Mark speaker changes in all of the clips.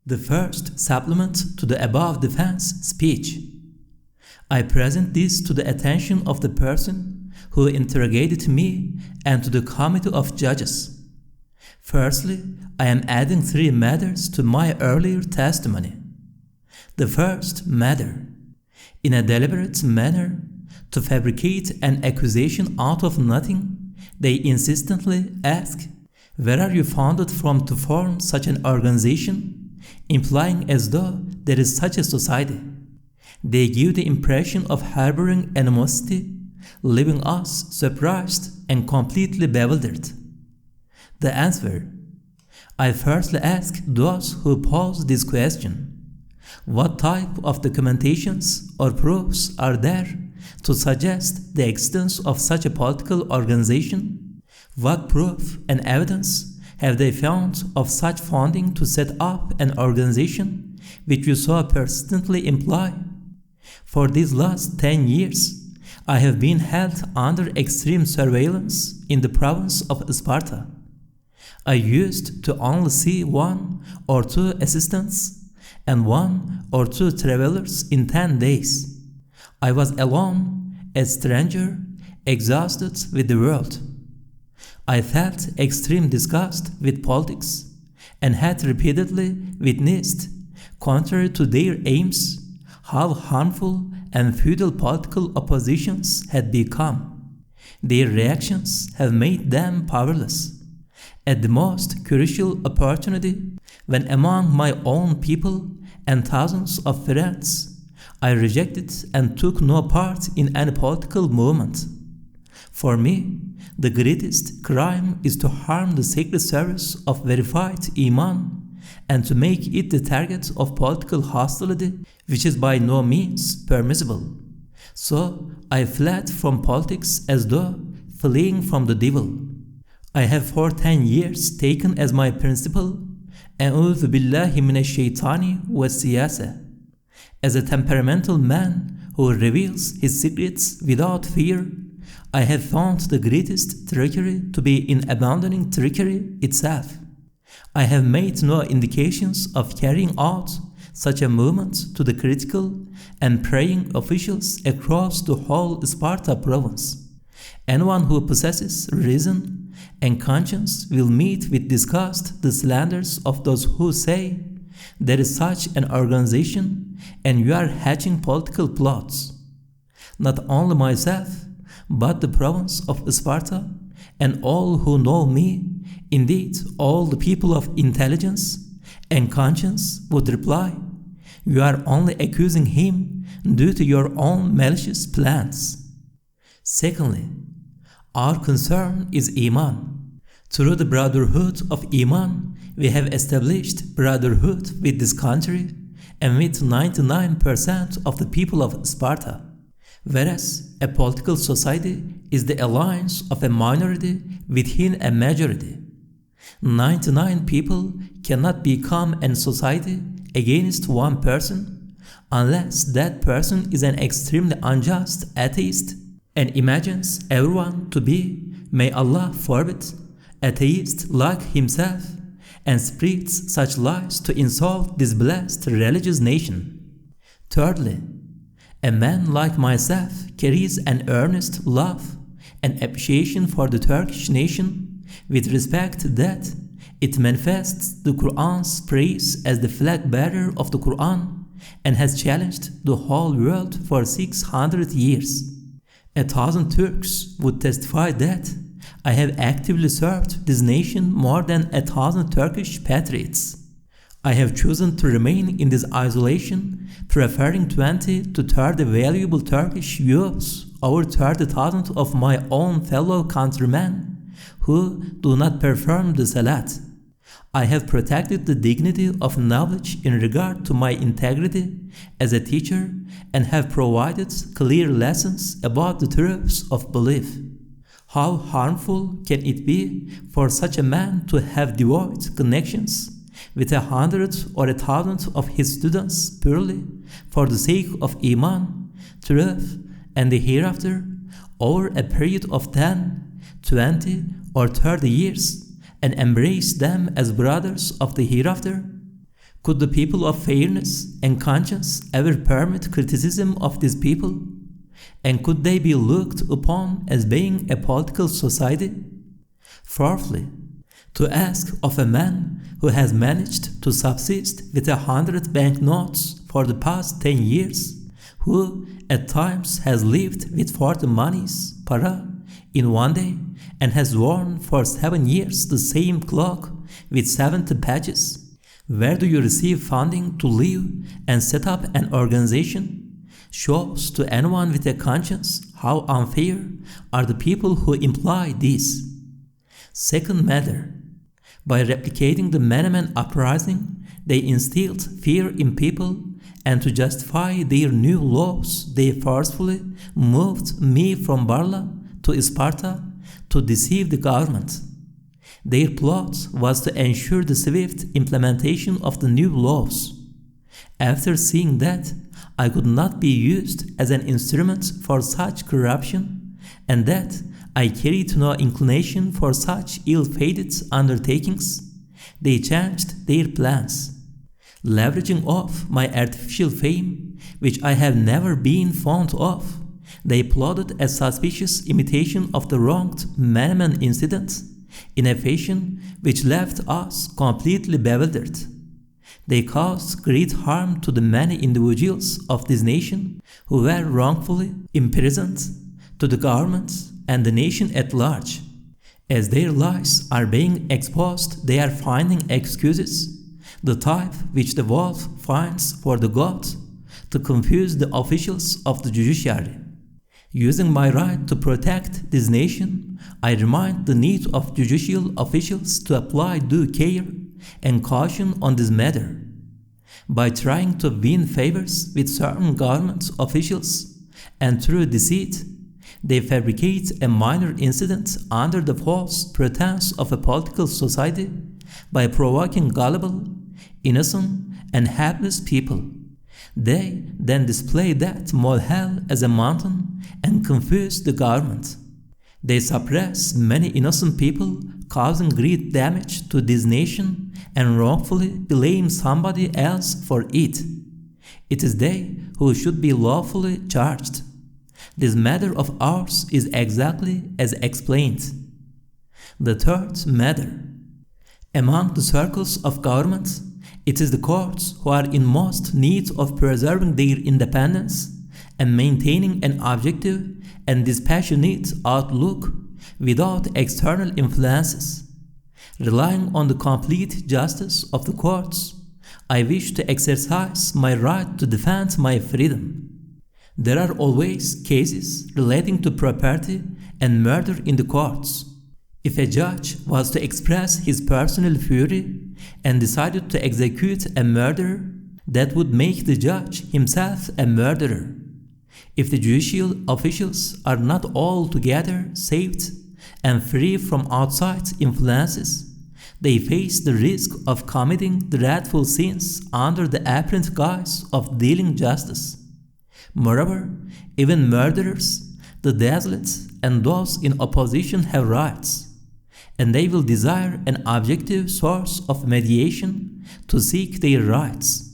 Speaker 1: The first supplement to the above defense speech. I present this to the attention of the person who interrogated me and to the committee of judges. Firstly, I am adding 3 matters to my earlier testimony. The first matter, in a deliberate manner, to fabricate an accusation out of nothing, they insistently ask, "Where are you founded from to form such an organization?" implying as though there is such a society. They give the impression of harboring animosity, leaving us surprised and completely bewildered. The answer: I firstly ask those who pose this question, what type of documentations or proofs are there to suggest the existence of such a political organization? What proof and evidence have they found of such funding to set up an organization which you so persistently imply? For these last 10 years, I have been held under extreme surveillance in the province of Sparta. I used to only see 1 or 2 assistants and 1 or 2 travelers in 10 days. I was alone, a stranger, exhausted with the world. I felt extreme disgust with politics and had repeatedly witnessed, contrary to their aims, how harmful and futile political oppositions had become. Their reactions have made them powerless. At the most crucial opportunity, when among my own people and thousands of friends, I rejected and took no part in any political movement. For me, the greatest crime is to harm the sacred service of verified Iman and to make it the target of political hostility, which is by no means permissible. So I fled from politics as though fleeing from the devil. I have for 10 years taken as my principle, "A'udhu billahi minash shaitani wa siyasa." As a temperamental man who reveals his secrets without fear, I have found the greatest trickery to be in abandoning trickery itself. I have made no indications of carrying out such a movement to the critical and praying officials across the whole Sparta province. Anyone who possesses reason and conscience will meet with disgust the slanders of those who say, "There is such an organization and you are hatching political plots." Not only myself, but the province of Sparta and all who know me, indeed all the people of intelligence and conscience, would reply, "You are only accusing him due to your own malicious plans." Secondly, our concern is Iman. Through the brotherhood of Iman, we have established brotherhood with this country and with 99% of the people of Sparta. Whereas a political society is the alliance of a minority within a majority. 99 people cannot become a society against 1 person unless that person is an extremely unjust atheist and imagines everyone to be, may Allah forbid, atheist like himself, and spreads such lies to insult this blessed religious nation. Thirdly, a man like myself carries an earnest love and appreciation for the Turkish nation with respect that it manifests the Qur'an's praise as the flag bearer of the Qur'an and has challenged the whole world for 600 years. 1,000 Turks would testify that I have actively served this nation more than 1,000 Turkish patriots. I have chosen to remain in this isolation, preferring 20 to 30 valuable Turkish youths over 30,000 of my own fellow countrymen who do not perform the Salat. I have protected the dignity of knowledge in regard to my integrity as a teacher and have provided clear lessons about the truths of belief. How harmful can it be for such a man to have devoid connections with 100 or 1,000 of his students purely for the sake of Iman, truth, and the hereafter over a period of 10, 20, or 30 years and embrace them as brothers of the hereafter? Could the people of fairness and conscience ever permit criticism of these people? And could they be looked upon as being a political society? Fourthly, to ask of a man who has managed to subsist with 100 banknotes for the past 10 years, who at times has lived with 40 monies, para, in one day, and has worn for 7 years the same cloak with 70 patches, where do you receive funding to live and set up an organization? Shows to anyone with a conscience how unfair are the people who imply this. Second matter, by replicating the Menemen uprising, they instilled fear in people, and to justify their new laws, they forcefully moved me from Barla to Sparta to deceive the government. Their plot was to ensure the swift implementation of the new laws. After seeing that I could not be used as an instrument for such corruption, and that I carried no inclination for such ill-fated undertakings, they changed their plans. Leveraging off my artificial fame, which I have never been fond of, they plotted a suspicious imitation of the wronged Menemen incident in a fashion which left us completely bewildered. They caused great harm to the many individuals of this nation who were wrongfully imprisoned, to the government and the nation at large. As their lies are being exposed, they are finding excuses, the type which the wolf finds for the goat, to confuse the officials of the judiciary. Using my right to protect this nation, I remind the need of judicial officials to apply due care and caution on this matter. By trying to win favors with certain government officials, and through deceit, they fabricate a minor incident under the false pretense of a political society by provoking gullible, innocent, and helpless people. They then display that molehill as a mountain and confuse the government. They suppress many innocent people, causing great damage to this nation, and wrongfully blame somebody else for it. It is they who should be lawfully charged. This matter of ours is exactly as explained. The third matter. Among the circles of government, it is the courts who are in most need of preserving their independence and maintaining an objective and dispassionate outlook without external influences. Relying on the complete justice of the courts, I wish to exercise my right to defend my freedom. There are always cases relating to property and murder in the courts. If a judge was to express his personal fury and decided to execute a murderer, that would make the judge himself a murderer. If the judicial officials are not altogether saved and free from outside influences, they face the risk of committing dreadful sins under the apparent guise of dealing justice. Moreover, even murderers, the desolate, and those in opposition have rights, and they will desire an objective source of mediation to seek their rights.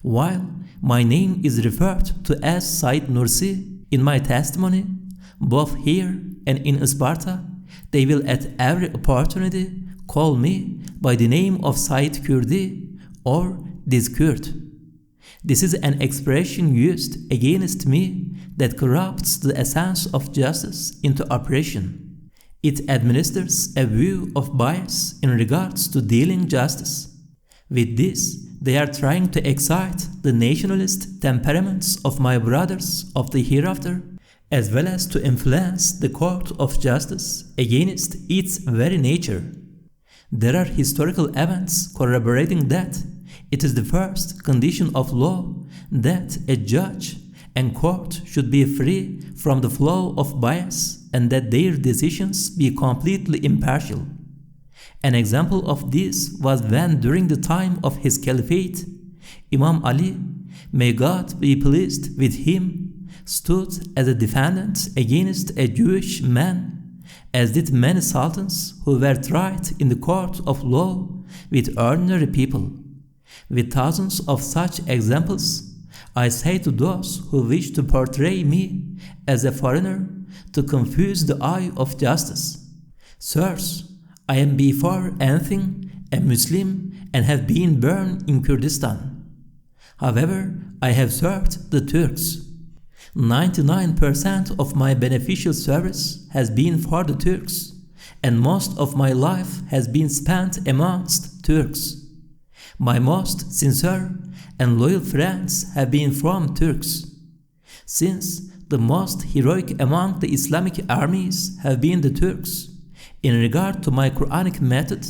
Speaker 1: While my name is referred to as Said Nursi in my testimony, both here and in Sparta, they will at every opportunity call me by the name of Said Kurdi or this Kurd. This is an expression used against me that corrupts the essence of justice into oppression. It administers a view of bias in regards to dealing justice. With this, they are trying to excite the nationalist temperaments of my brothers of the hereafter, as well as to influence the court of justice against its very nature. There are historical events corroborating that it is the first condition of law that a judge and court should be free from the flow of bias and that their decisions be completely impartial. An example of this was when during the time of his caliphate, Imam Ali, may God be pleased with him, stood as a defendant against a Jewish man, as did many sultans who were tried in the court of law with ordinary people. With thousands of such examples, I say to those who wish to portray me as a foreigner to confuse the eye of justice, sirs, I am before anything a Muslim and have been born in Kurdistan. However, I have served the Turks. 99% of my beneficial service has been for the Turks, and most of my life has been spent amongst Turks. My most sincere and loyal friends have been from Turks. Since the most heroic among the Islamic armies have been the Turks, in regard to my Qur'anic method,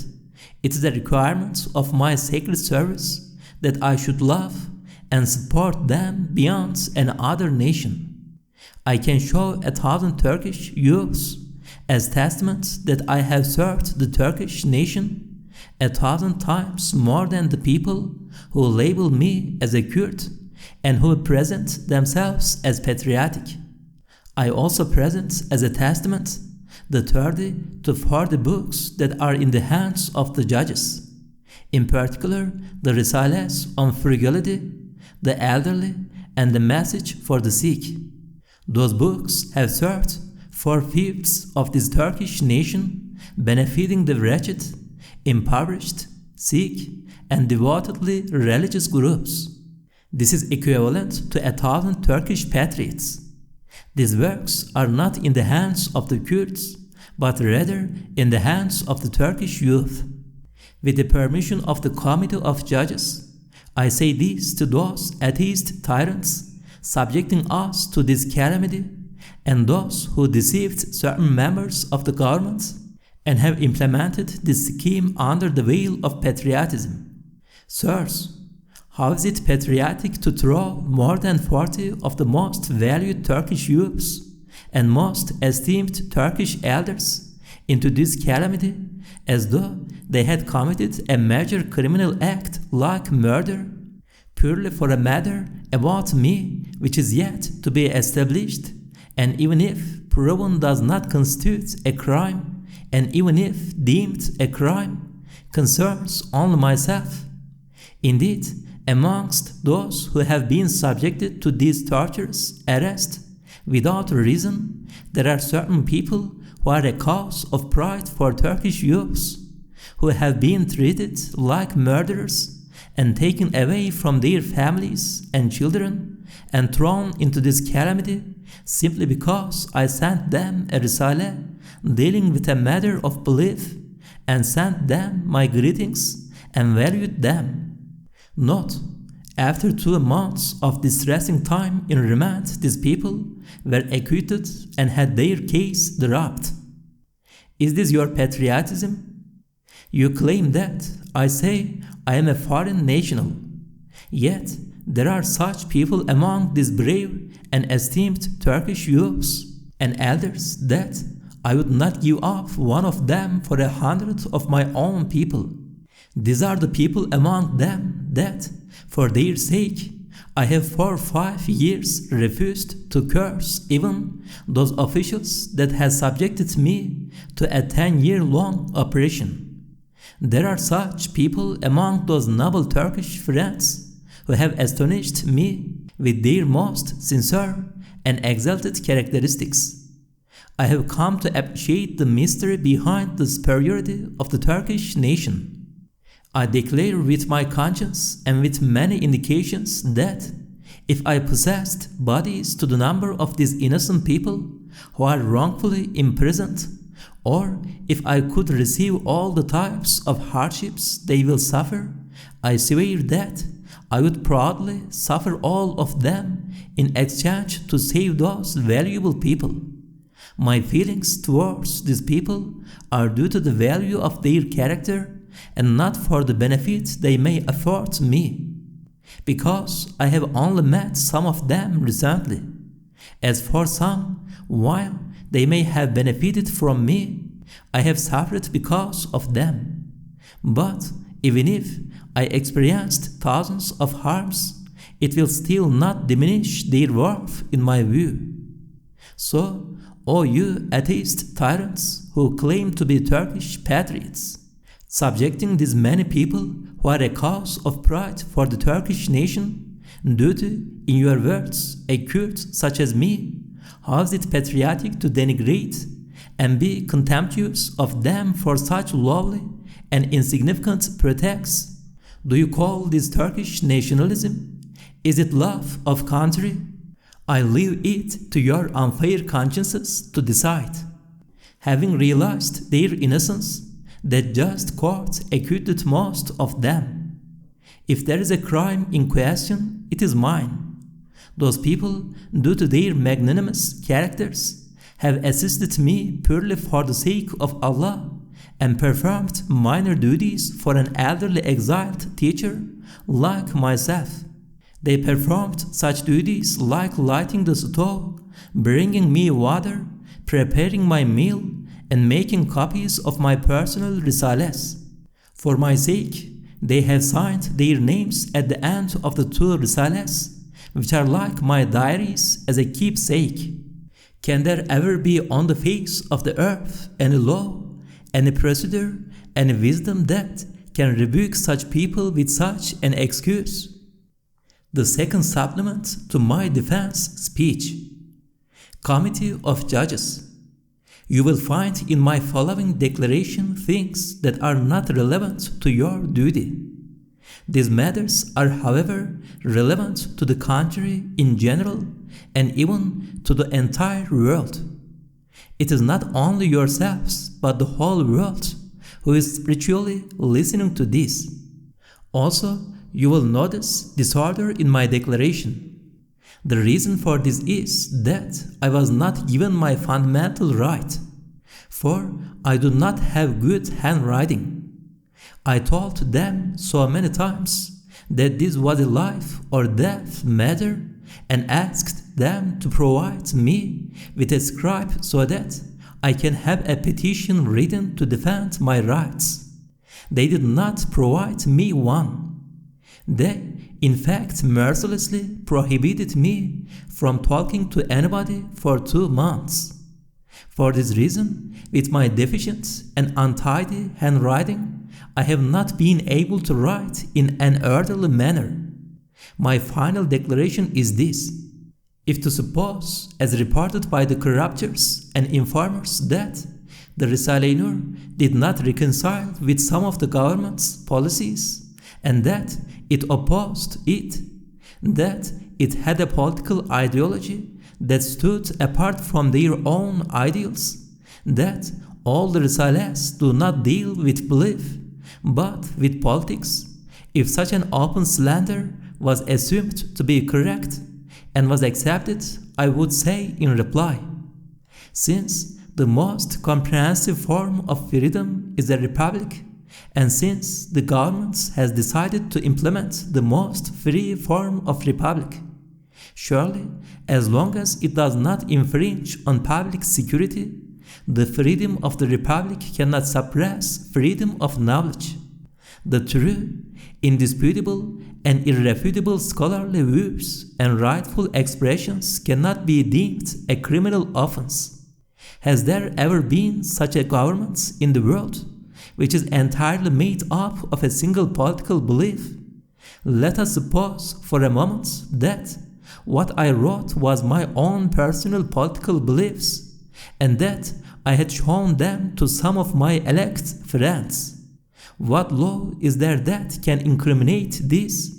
Speaker 1: it is a requirement of my sacred service that I should love and support them beyond any other nation. I can show 1,000 Turkish youths as testament that I have served the Turkish nation 1,000 times more than the people who label me as a Kurd and who present themselves as patriotic. I also present as a testament the 30 to 40 books that are in the hands of the judges, in particular the Risales on frugality, the elderly, and the message for the sick. Those books have served 4/5 of this Turkish nation, benefiting the wretched, impoverished, sick, and devotedly religious groups. This is equivalent to 1,000 Turkish patriots. These works are not in the hands of the Kurds, but rather in the hands of the Turkish youth. With the permission of the Committee of Judges, I say this to those atheist tyrants subjecting us to this calamity, and those who deceived certain members of the government and have implemented this scheme under the veil of patriotism. Sirs, how is it patriotic to throw more than 40 of the most valued Turkish youths and most esteemed Turkish elders into this calamity as though they had committed a major criminal act like murder, purely for a matter about me which is yet to be established, and even if proven does not constitute a crime, and even if deemed a crime, concerns only myself? Indeed, amongst those who have been subjected to these tortures, arrest, without reason, there are certain people who are a cause of pride for Turkish youths, who have been treated like murderers and taken away from their families and children and thrown into this calamity simply because I sent them a Risale dealing with a matter of belief and sent them my greetings and valued them. Note, after 2 months of distressing time in remand, these people were acquitted and had their case dropped. Is this your patriotism? You claim that, I say, I am a foreign national. Yet, there are such people among these brave and esteemed Turkish youths and elders that I would not give up one of them for 100 of my own people. These are the people among them that, for their sake, I have for 5 years refused to curse even those officials that have subjected me to a 10-year-long operation. There are such people among those noble Turkish friends who have astonished me with their most sincere and exalted characteristics. I have come to appreciate the mystery behind the superiority of the Turkish nation. I declare with my conscience and with many indications that if I possessed bodies to the number of these innocent people who are wrongfully imprisoned, or if I could receive all the types of hardships they will suffer, I swear that I would proudly suffer all of them in exchange to save those valuable people. My feelings towards these people are due to the value of their character and not for the benefit they may afford me, because I have only met some of them recently. As for some, while they may have benefited from me, I have suffered because of them. But even if I experienced thousands of harms, it will still not diminish their worth in my view. So, O you atheist tyrants who claim to be Turkish patriots, subjecting these many people who are a cause of pride for the Turkish nation, due to, in your words, a Kurd such as me, how is it patriotic to denigrate and be contemptuous of them for such lowly and insignificant pretexts? Do you call this Turkish nationalism? Is it love of country? I leave it to your unfair consciences to decide. Having realized their innocence, that just court acquitted most of them. If there is a crime in question, it is mine. Those people, due to their magnanimous characters, have assisted me purely for the sake of Allah and performed minor duties for an elderly exiled teacher like myself. They performed such duties like lighting the stove, bringing me water, preparing my meal, and making copies of my personal risales. For my sake, they have signed their names at the end of the 2 risales, which are like my diaries as a keepsake. Can there ever be on the face of the earth any law, any procedure, any wisdom that can rebuke such people with such an excuse? The second supplement to my defense speech. Committee of Judges. You will find in my following declaration things that are not relevant to your duty. These matters are, however, relevant to the country in general and even to the entire world. It is not only yourselves, but the whole world who is spiritually listening to this. Also, you will notice disorder in my declaration. The reason for this is that I was not given my fundamental right, for I do not have good handwriting. I told them so many times that this was a life or death matter and asked them to provide me with a scribe so that I can have a petition written to defend my rights. They did not provide me one. They, in fact, mercilessly prohibited me from talking to anybody for 2 months. For this reason, with my deficient and untidy handwriting, I have not been able to write in an orderly manner. My final declaration is this. If to suppose, as reported by the corruptors and informers, that the Risale-i Nur did not reconcile with some of the government's policies, and that it opposed it, that it had a political ideology that stood apart from their own ideals, that all the Risales do not deal with belief, but with politics. If such an open slander was assumed to be correct and was accepted, I would say in reply, since the most comprehensive form of freedom is a republic, and since the government has decided to implement the most free form of republic, surely, as long as it does not infringe on public security, the freedom of the republic cannot suppress freedom of knowledge. The true, indisputable, and irrefutable scholarly views and rightful expressions cannot be deemed a criminal offense. Has there ever been such a government in the world, which is entirely made up of a single political belief? Let us suppose for a moment that what I wrote was my own personal political beliefs, and that I had shown them to some of my elect friends. What law is there that can incriminate this?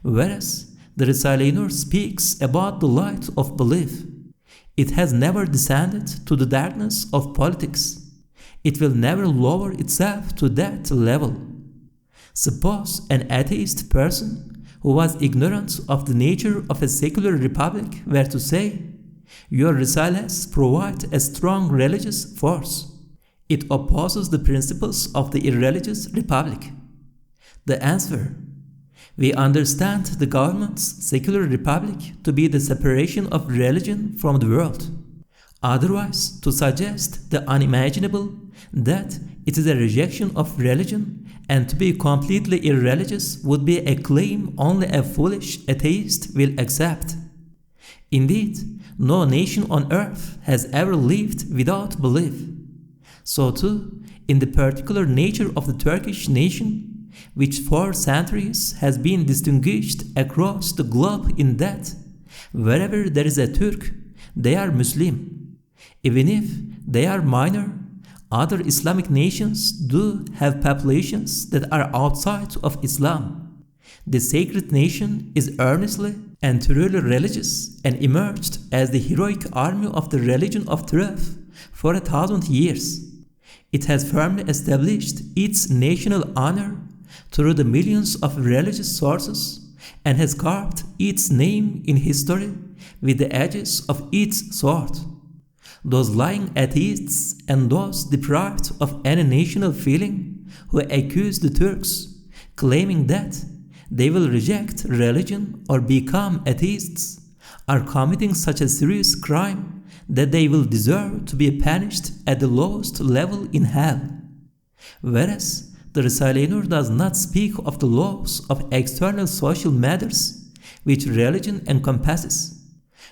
Speaker 1: Whereas the Risale-i Nur speaks about the light of belief, it has never descended to the darkness of politics. It will never lower itself to that level. Suppose an atheist person who was ignorant of the nature of a secular republic were to say, your Risales provide a strong religious force. It opposes the principles of the irreligious republic. The answer: we understand the government's secular republic to be the separation of religion from the world. Otherwise, to suggest the unimaginable, that it is a rejection of religion and to be completely irreligious would be a claim only a foolish atheist will accept. Indeed, no nation on earth has ever lived without belief. So too, in the particular nature of the Turkish nation, which for centuries has been distinguished across the globe in that wherever there is a Turk, they are Muslim. Even if they are minor, other Islamic nations do have populations that are outside of Islam. The sacred nation is earnestly and truly religious and emerged as the heroic army of the religion of truth for 1,000 years. It has firmly established its national honor through the millions of religious sources and has carved its name in history with the edges of its sword. Those lying atheists and those deprived of any national feeling who accuse the Turks, claiming that they will reject religion or become atheists, are committing such a serious crime that they will deserve to be punished at the lowest level in hell. Whereas the Risale-i Nur does not speak of the laws of external social matters which religion encompasses.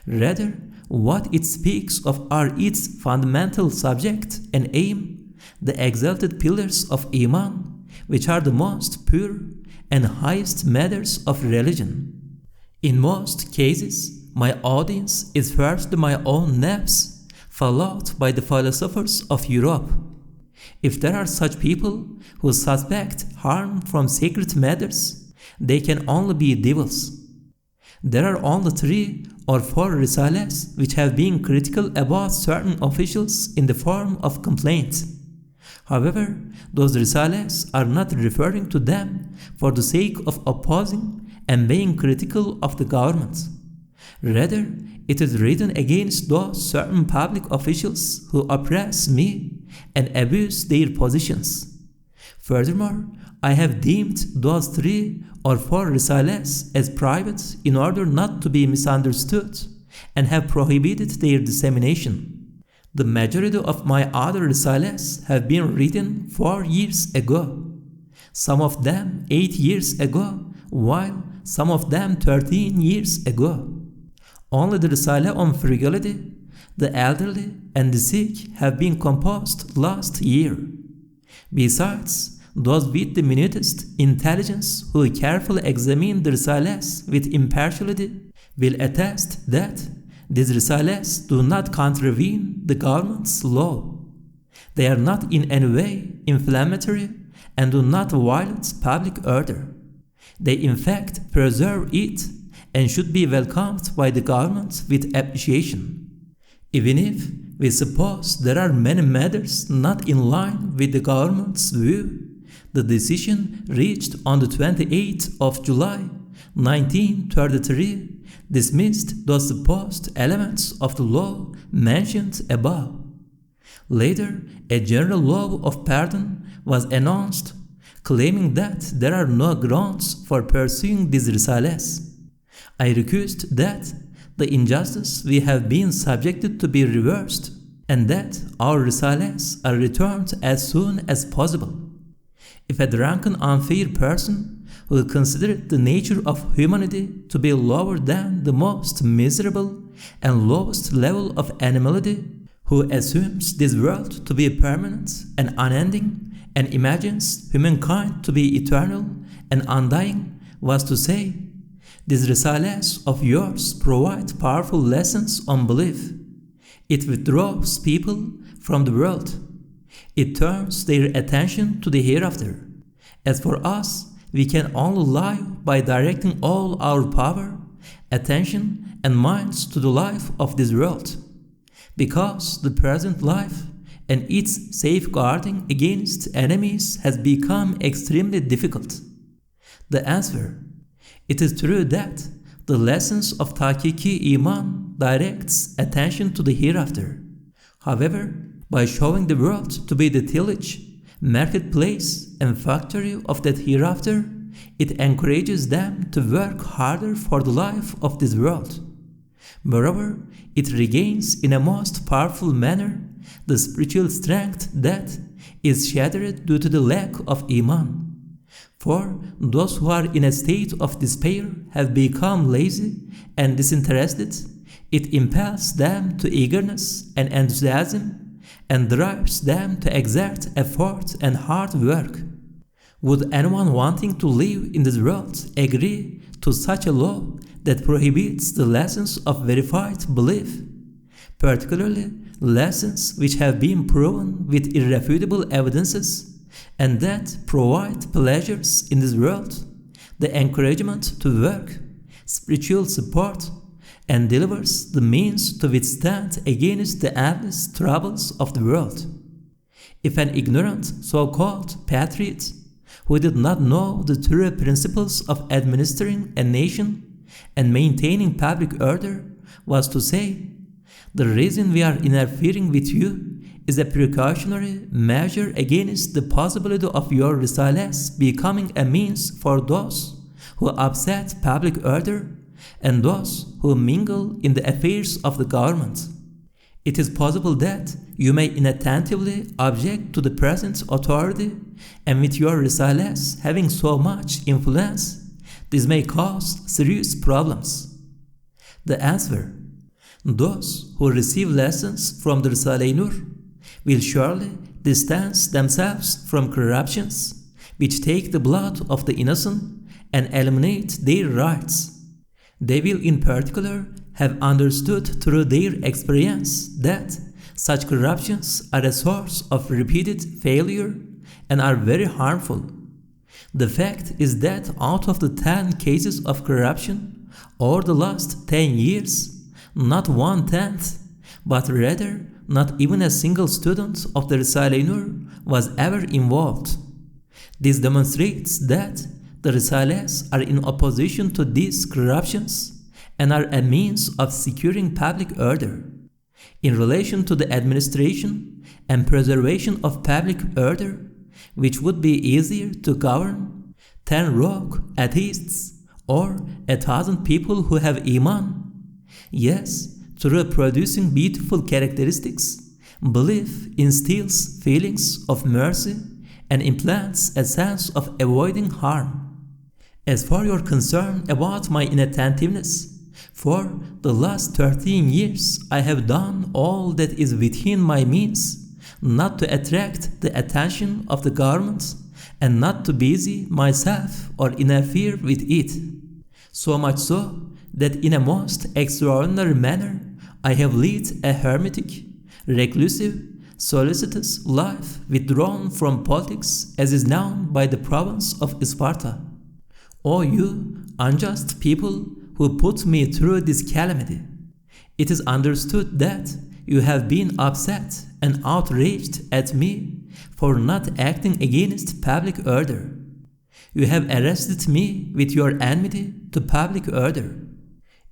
Speaker 1: Rather, what it speaks of are its fundamental subject and aim, the exalted pillars of Iman, which are the most pure and highest matters of religion. In most cases, my audience is first my own nafs, followed by the philosophers of Europe. If there are such people who suspect harm from sacred matters, they can only be devils. There are only 3 or 4 risales which have been critical about certain officials in the form of complaints. However, those risales are not referring to them for the sake of opposing and being critical of the government. Rather, it is written against those certain public officials who oppress me and abuse their positions. Furthermore, I have deemed those 3 or 4 risales as private in order not to be misunderstood and have prohibited their dissemination. The majority of my other risales have been written 4 years ago, some of them 8 years ago, while some of them 13 years ago. Only the risale on frugality, the elderly, and the sick have been composed last year. Besides, those with the minutest intelligence who carefully examine the risales with impartiality will attest that these risales do not contravene the government's law. They are not in any way inflammatory and do not violate public order. They in fact preserve it and should be welcomed by the government with appreciation. Even if we suppose there are many matters not in line with the government's view, the decision reached on the 28th of July, 1933, dismissed those supposed elements of the law mentioned above. Later, a general law of pardon was announced, claiming that there are no grounds for pursuing these risales. I request that the injustice we have been subjected to be reversed, and that our risales are returned as soon as possible. If a drunken, unfair person who considered the nature of humanity to be lower than the most miserable and lowest level of animality, who assumes this world to be permanent and unending, and imagines humankind to be eternal and undying, was to say, "These risales of yours provide powerful lessons on belief. It withdraws people from the world. It turns their attention to the hereafter. As for us, we can only live by directing all our power, attention, and minds to the life of this world, because the present life and its safeguarding against enemies has become extremely difficult." The answer: it is true that the lessons of Tahkiki Iman directs attention to the hereafter. However, by showing the world to be the tillage, marketplace, and factory of that hereafter, it encourages them to work harder for the life of this world. Moreover, it regains in a most powerful manner the spiritual strength that is shattered due to the lack of Iman. For those who are in a state of despair have become lazy and disinterested. It impels them to eagerness and enthusiasm and drives them to exert effort and hard work. Would anyone wanting to live in this world agree to such a law that prohibits the lessons of verified belief, particularly lessons which have been proven with irrefutable evidences and that provide pleasures in this world, the encouragement to work, spiritual support, and delivers the means to withstand against the endless troubles of the world? If an ignorant so-called patriot who did not know the true principles of administering a nation and maintaining public order was to say, "The reason we are interfering with you is a precautionary measure against the possibility of your Risales becoming a means for those who upset public order and those who mingle in the affairs of the government, it is possible that you may inattentively object to the present authority, and with your Risales having so much influence, this may cause serious problems." The answer: those who receive lessons from the Risale-i Nur will surely distance themselves from corruptions which take the blood of the innocent and eliminate their rights. They will in particular have understood through their experience that such corruptions are a source of repeated failure and are very harmful. The fact is that out of the 10 cases of corruption over the last 10 years, not 1/10, but rather not even a single student of the Risale-i Nur was ever involved. This demonstrates that the Risales are in opposition to these corruptions and are a means of securing public order. In relation to the administration and preservation of public order, which would be easier to govern 10 rogue atheists or 1,000 people who have Iman. Yes, through producing beautiful characteristics, belief instills feelings of mercy and implants a sense of avoiding harm. As for your concern about my inattentiveness, for the last 13 years I have done all that is within my means not to attract the attention of the government and not to busy myself or interfere with it. So much so that in a most extraordinary manner I have led a hermetic, reclusive, solicitous life withdrawn from politics as is known by the province of Sparta. O you unjust people who put me through this calamity, it is understood that you have been upset and outraged at me for not acting against public order. You have arrested me with your enmity to public order.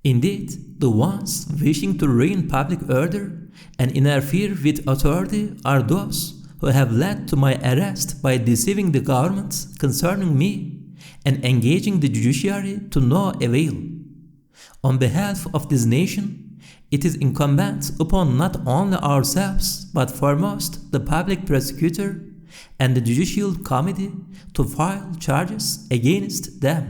Speaker 1: Indeed, the ones wishing to ruin public order and interfere with authority are those who have led to my arrest by deceiving the government concerning me and engaging the judiciary to no avail. On behalf of this nation, it is incumbent upon not only ourselves but foremost the public prosecutor and the judicial committee to file charges against them.